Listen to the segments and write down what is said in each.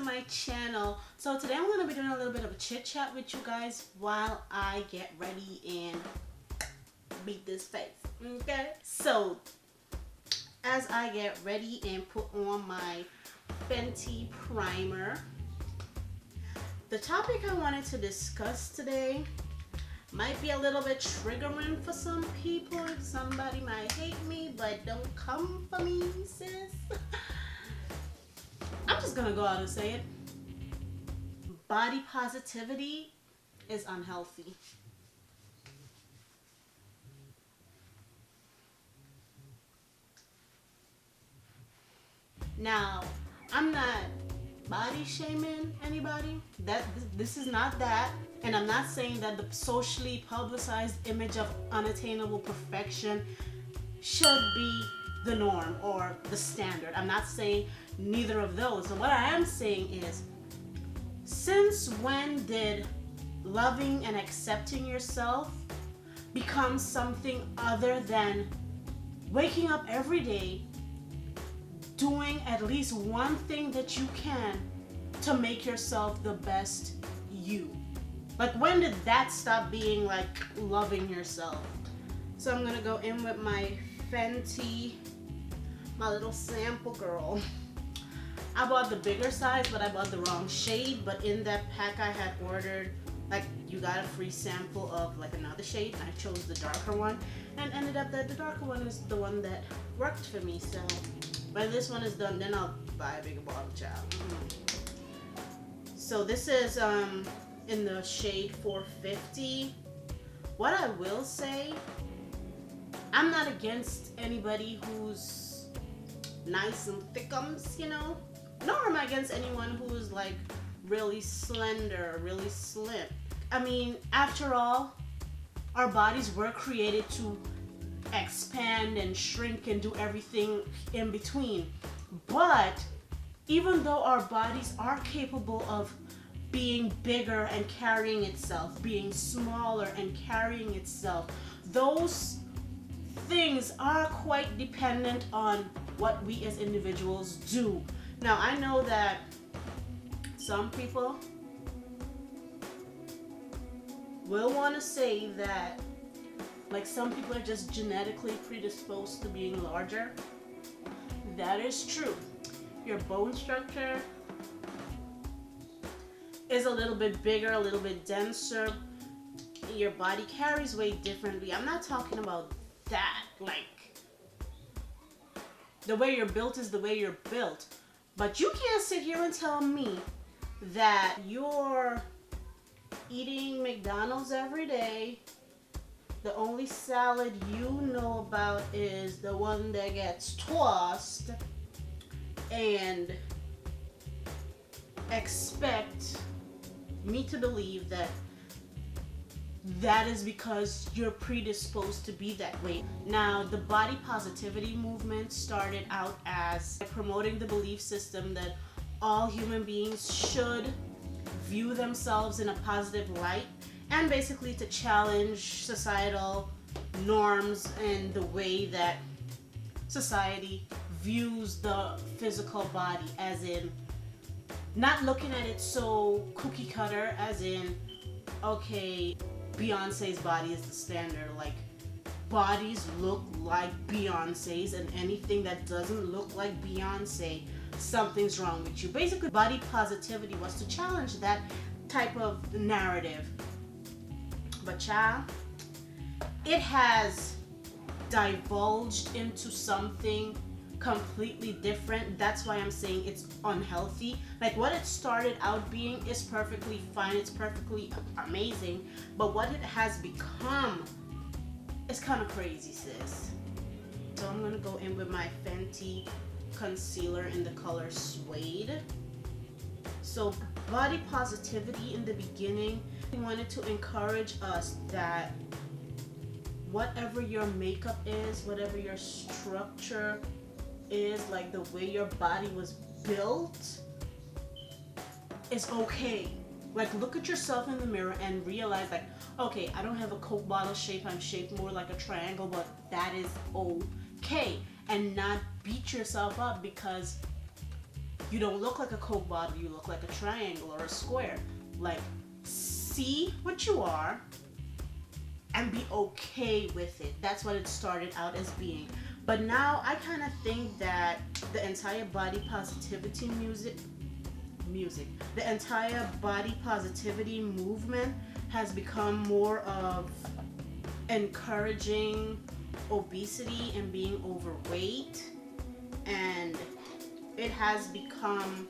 my channel. So today I'm going to be doing a little bit of a chit chat with you guys while I get ready and beat this face. Okay, so as I get ready and put on my Fenty primer, the topic I wanted to discuss today might be a little bit triggering for some people. Somebody might hate me, but don't come for me, sis. I'm just gonna go out and say it. Body positivity is unhealthy. Now, I'm not body shaming anybody. This is not that. And I'm not saying that the socially publicized image of unattainable perfection should be the norm or the standard. I'm not saying neither of those. So what I am saying is, since when did loving and accepting yourself become something other than waking up every day, doing at least one thing that you can to make yourself the best you? Like, when did that stop being like loving yourself? So I'm gonna go in with my Fenty, my little sample girl. I bought the bigger size, but I bought the wrong shade. But in that pack I had ordered, like, you got a free sample of like another shade, and I chose the darker one, and ended up that the darker one is the one that worked for me. So when this one is done, then I'll buy a bigger bottle, child. So this is in the shade 450. What I will say, I'm not against anybody who's nice and thickums, you know, nor am I against anyone who's like really slender, really slim. I mean, after all, our bodies were created to expand and shrink and do everything in between. But even though our bodies are capable of being bigger and carrying itself, being smaller and carrying itself, those things are quite dependent on what we as individuals do. Now, I know that some people will want to say that, like, some people are just genetically predisposed to being larger. That is true. Your bone structure is a little bit bigger, a little bit denser. Your body carries weight differently. I'm not talking about that. Like, the way you're built is the way you're built. But you can't sit here and tell me that you're eating McDonald's every day. The only salad you know about is the one that gets tossed, and expect me to believe that that is because you're predisposed to be that way. Now, the body positivity movement started out as promoting the belief system that all human beings should view themselves in a positive light, and basically to challenge societal norms and the way that society views the physical body, as in not looking at it so cookie cutter, as in, okay, Beyonce's body is the standard. Like, bodies look like Beyonce's, and anything that doesn't look like Beyonce, something's wrong with you. Basically, body positivity was to challenge that type of narrative. But child, it has divulged into something completely different. That's why I'm saying it's unhealthy. Like, what it started out being is perfectly fine, it's perfectly amazing, but what it has become is kind of crazy, sis. So I'm gonna go in with my Fenty concealer in the color Suede. So body positivity, in the beginning, we wanted to encourage us that whatever your makeup is, whatever your structure is, like the way your body was built, is okay. Like, look at yourself in the mirror and realize, like, okay, I don't have a Coke bottle shape, I'm shaped more like a triangle, but that is okay. And not beat yourself up because You don't look like a Coke bottle, you look like a triangle or a square. Like, see what you are and be okay with it. That's what it started out as being. But now I kind of think that the entire body positivity the entire body positivity movement has become more of encouraging obesity and being overweight, and it has become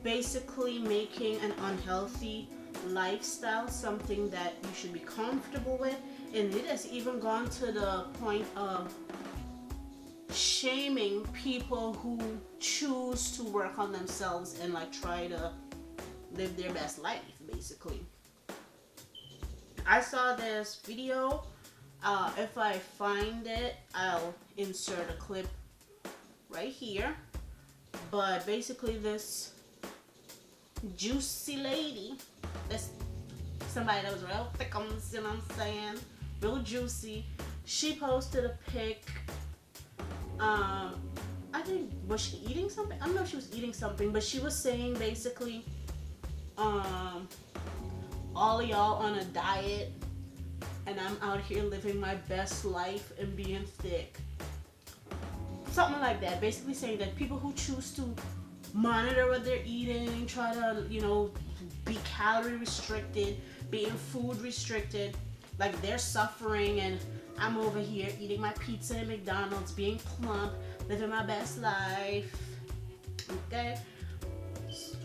basically making an unhealthy lifestyle something that you should be comfortable with, and it has even gone to the point of shaming people who choose to work on themselves and like try to live their best life, basically. I saw this video. If I find it, I'll insert a clip right here. But basically, this juicy lady, this somebody that was real thick, you know what I'm saying, real juicy. She posted a pic. I think, was she eating something? I don't know if she was eating something, but she was saying basically, all of y'all on a diet, and I'm out here living my best life and being thick. Something like that. Basically saying that people who choose to monitor what they're eating, try to, you know, be calorie restricted, being food restricted, like they're suffering, and I'm over here eating my pizza at McDonald's, being plump, living my best life. Okay?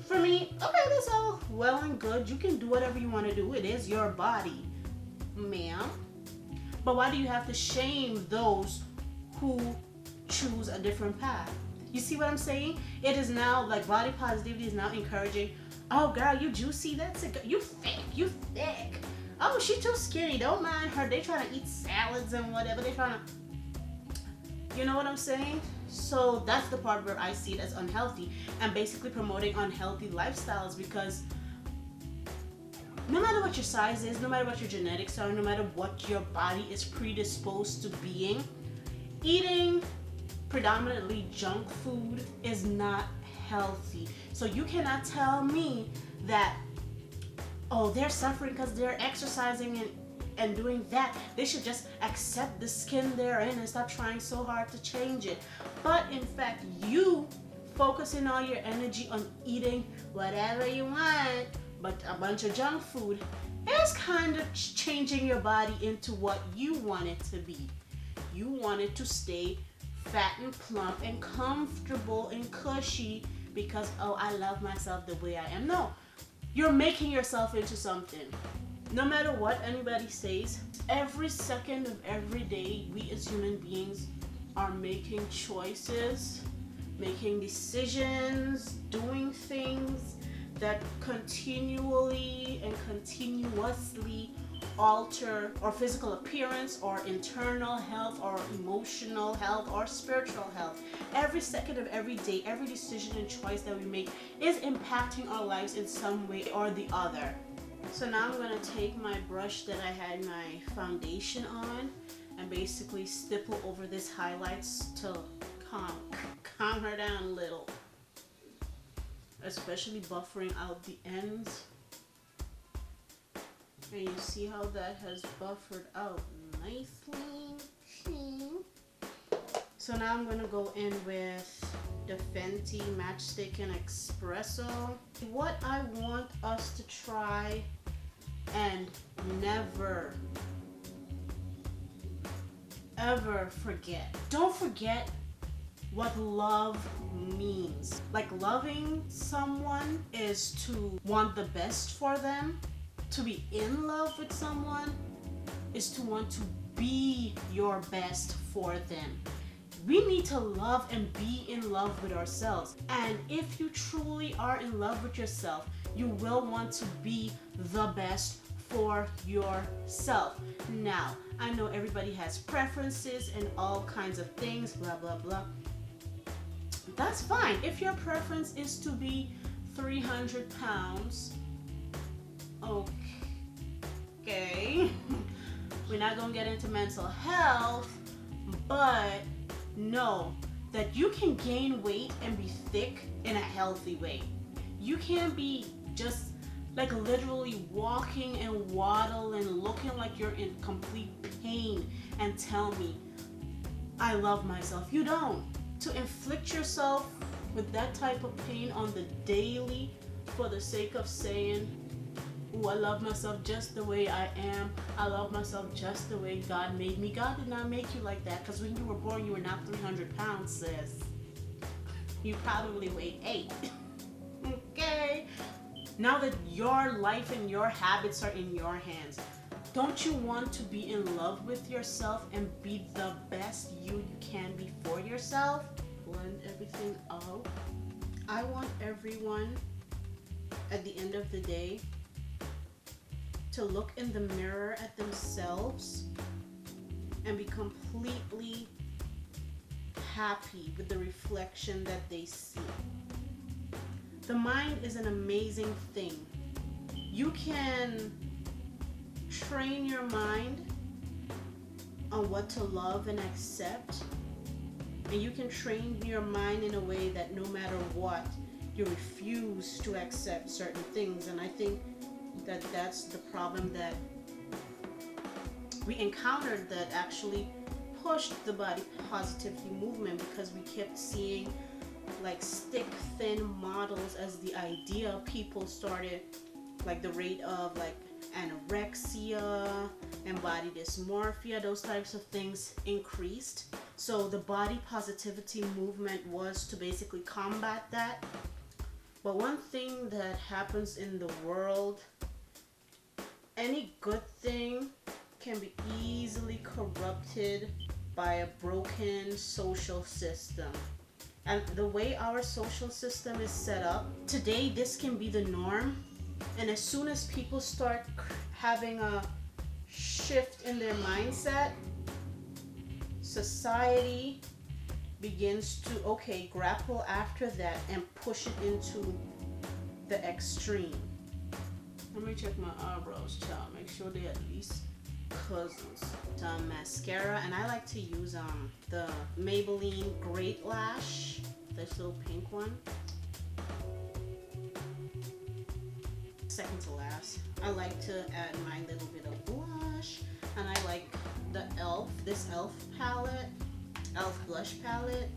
For me, okay, that's all well and good. You can do whatever you want to do. It is your body, ma'am. But why do you have to shame those who choose a different path? You see what I'm saying? It is now, like, body positivity is now encouraging, oh girl, you juicy, that's it, you thick. Oh, she too skinny, don't mind her. They trying to eat salads and whatever. They trying to, you know what I'm saying? So that's the part where I see it as unhealthy and basically promoting unhealthy lifestyles, because no matter what your size is, no matter what your genetics are, no matter what your body is predisposed to being, eating predominantly junk food is not healthy. So you cannot tell me that, oh, they're suffering because they're exercising and doing that. They should just accept the skin they're in and stop trying so hard to change it. But in fact, you focusing all your energy on eating whatever you want, but a bunch of junk food, is kind of changing your body into what you want it to be. You want it to stay fat and plump and comfortable and cushy because, oh, I love myself the way I am. No, you're making yourself into something. No matter what anybody says, every second of every day, we as human beings are making choices, making decisions, doing things that continually and continuously alter our physical appearance, or internal health, or emotional health, or spiritual health. Every second of every day, every decision and choice that we make is impacting our lives in some way or the other. So now I'm going to take my brush that I had my foundation on and basically stipple over this highlights to calm her down a little, especially buffering out the ends. And you see how that has buffered out nicely. So now I'm going to go in with the Fenty Matchstick and Espresso. What I want us to try and never, ever forget. Don't forget what love means. Like, loving someone is to want the best for them. To be in love with someone is to want to be your best for them. We need to love and be in love with ourselves. And if you truly are in love with yourself, you will want to be the best for yourself. Now, I know everybody has preferences and all kinds of things, blah, blah, blah. That's fine. If your preference is to be 300 pounds, okay. We're not gonna get into mental health, but no, that you can gain weight and be thick in a healthy way. You can't be just like literally walking and waddle and looking like you're in complete pain and tell me, I love myself. You don't. To inflict yourself with that type of pain on the daily for the sake of saying, oh, I love myself just the way I am. I love myself just the way God made me. God did not make you like that, because when you were born, you were not 300 pounds, sis. You probably weighed 8. Okay? Now that your life and your habits are in your hands, don't you want to be in love with yourself and be the best you can be for yourself? Blend everything out. I want everyone at the end of the day to look in the mirror at themselves and be completely happy with the reflection that they see. The mind is an amazing thing. You can train your mind on what to love and accept, and you can train your mind in a way that no matter what, you refuse to accept certain things. And I think that that's the problem that we encountered that actually pushed the body positivity movement, because we kept seeing like stick thin models as the idea. People started, like the rate of like anorexia and body dysmorphia, those types of things increased. So the body positivity movement was to basically combat that. But one thing that happens in the world, any good thing can be easily corrupted by a broken social system. And the way our social system is set up, today this can be the norm. And as soon as people start having a shift in their mindset, society begins to, okay, grapple after that and push it into the extreme. Let me check my eyebrows, child. Make sure they're at least cousins. Some mascara, and I like to use the Maybelline Great Lash, this little pink one. Second to last, I like to add my little bit of blush, and I like the this e.l.f. palette, e.l.f. blush palette.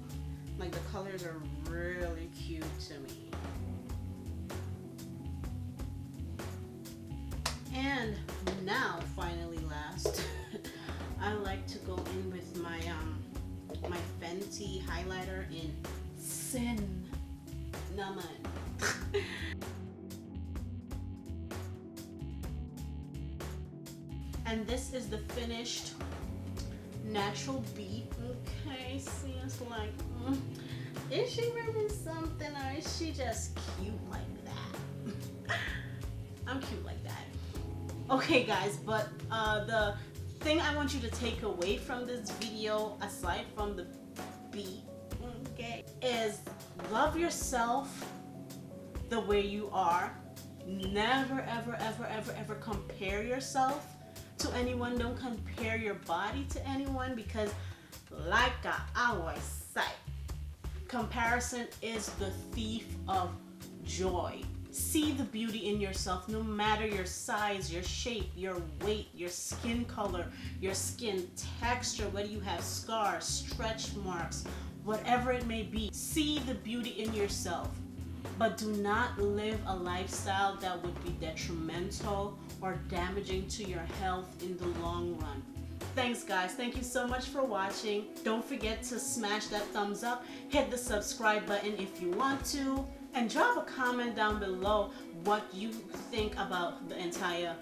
Like the colors are really cute to me. And now, finally last, I like to go in with my my Fenty highlighter in Cinnamon. And this is the finished natural beat. Okay, see, it's like, is she wearing something, or is she just cute like that? I'm cute like that. Okay guys, but the thing I want you to take away from this video, aside from the beat, okay, is love yourself the way you are. Never ever ever ever ever compare yourself to anyone. Don't compare your body to anyone, because like I always say, comparison is the thief of joy. See the beauty in yourself, no matter your size, your shape, your weight, your skin color, your skin texture, whether you have scars, stretch marks, whatever it may be. See the beauty in yourself, but do not live a lifestyle that would be detrimental or damaging to your health in the long run. Thanks guys, thank you so much for watching. Don't forget to smash that thumbs up, hit the subscribe button if you want to, and drop a comment down below what you think about the entire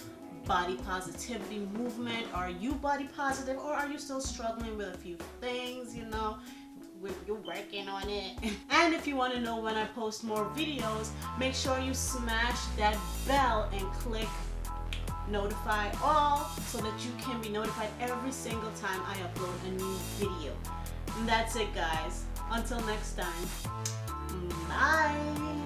body positivity movement. Are you body positive, or are you still struggling with a few things, you know? You're working on it. And if you want to know when I post more videos, make sure you smash that bell and click notify all, so that you can be notified every single time I upload a new video. And that's it guys, until next time, bye.